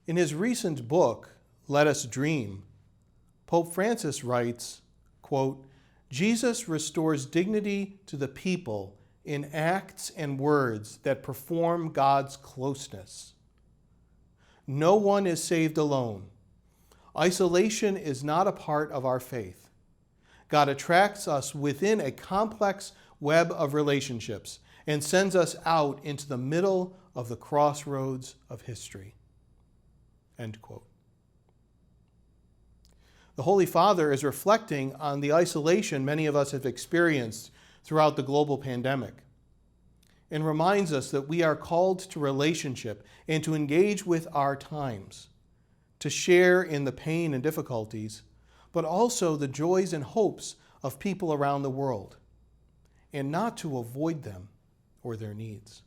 In his recent book, Let Us Dream, Pope Francis writes, quote, "Jesus restores dignity to the people in acts and words that perform God's closeness. No one is saved alone. Isolation is not a part of our faith. God attracts us within a complex web of relationships and sends us out into the middle of the crossroads of history." End quote. The Holy Father is reflecting on the isolation many of us have experienced throughout the global pandemic and reminds us that we are called to relationship and to engage with our times, to share in the pain and difficulties, but also the joys and hopes of people around the world, and not to avoid them or their needs.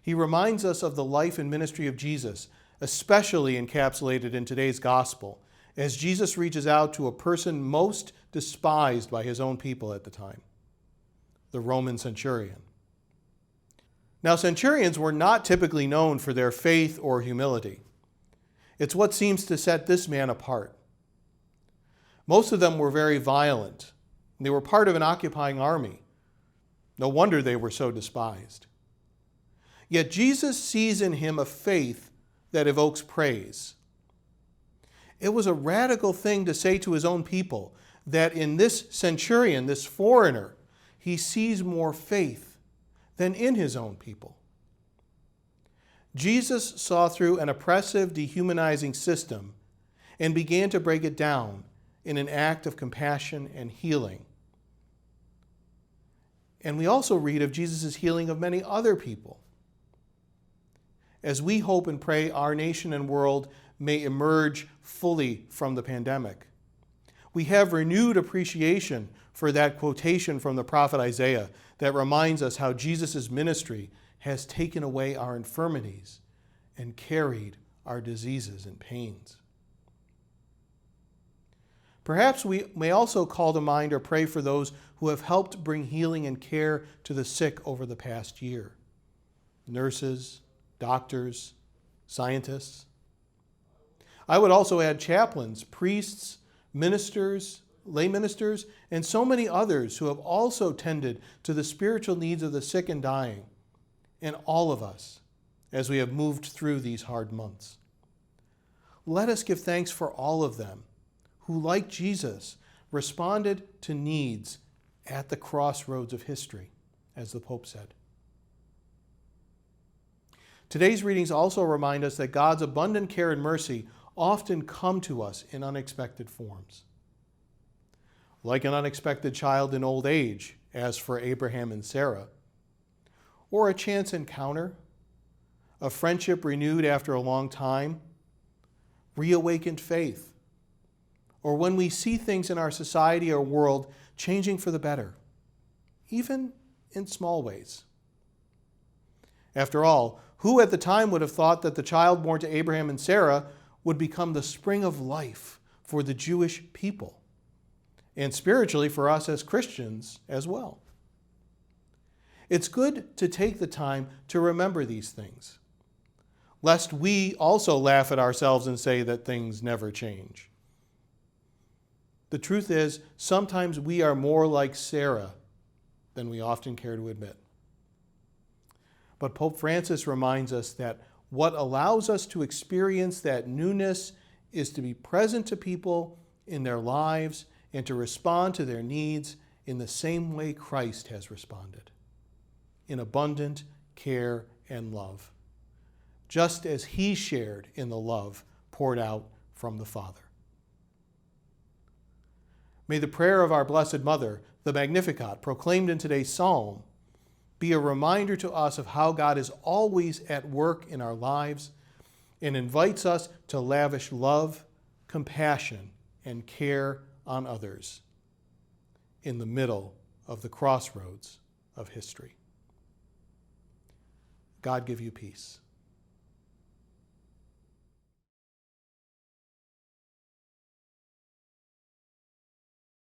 He reminds us of the life and ministry of Jesus, especially encapsulated in today's gospel, as Jesus reaches out to a person most despised by his own people at the time, the Roman centurion. Now, centurions were not typically known for their faith or humility. It's what seems to set this man apart. Most of them were very violent. They were part of an occupying army. No wonder they were so despised. Yet Jesus sees in him a faith that evokes praise. It was a radical thing to say to his own people that in this centurion, this foreigner, he sees more faith than in his own people. Jesus saw through an oppressive, dehumanizing system and began to break it down in an act of compassion and healing. And we also read of Jesus' healing of many other people. As we hope and pray our nation and world may emerge fully from the pandemic, we have renewed appreciation for that quotation from the prophet Isaiah that reminds us how Jesus' ministry has taken away our infirmities and carried our diseases and pains. Perhaps we may also call to mind or pray for those who have helped bring healing and care to the sick over the past year. Nurses, doctors, scientists. I would also add chaplains, priests, ministers, lay ministers, and so many others who have also tended to the spiritual needs of the sick and dying, and all of us as we have moved through these hard months. Let us give thanks for all of them who, like Jesus, responded to needs at the crossroads of history, as the Pope said. Today's readings also remind us that God's abundant care and mercy often come to us in unexpected forms. Like an unexpected child in old age, as for Abraham and Sarah, or a chance encounter, a friendship renewed after a long time, reawakened faith, or when we see things in our society or world changing for the better, even in small ways. After all, who at the time would have thought that the child born to Abraham and Sarah would become the spring of life for the Jewish people, and spiritually for us as Christians as well? It's good to take the time to remember these things, lest we also laugh at ourselves and say that things never change. The truth is, sometimes we are more like Sarah than we often care to admit. But Pope Francis reminds us that what allows us to experience that newness is to be present to people in their lives and to respond to their needs in the same way Christ has responded, in abundant care and love, just as he shared in the love poured out from the Father. May the prayer of our Blessed Mother, the Magnificat, proclaimed in today's psalm, be a reminder to us of how God is always at work in our lives and invites us to lavish love, compassion, and care on others in the middle of the crossroads of history. God give you peace.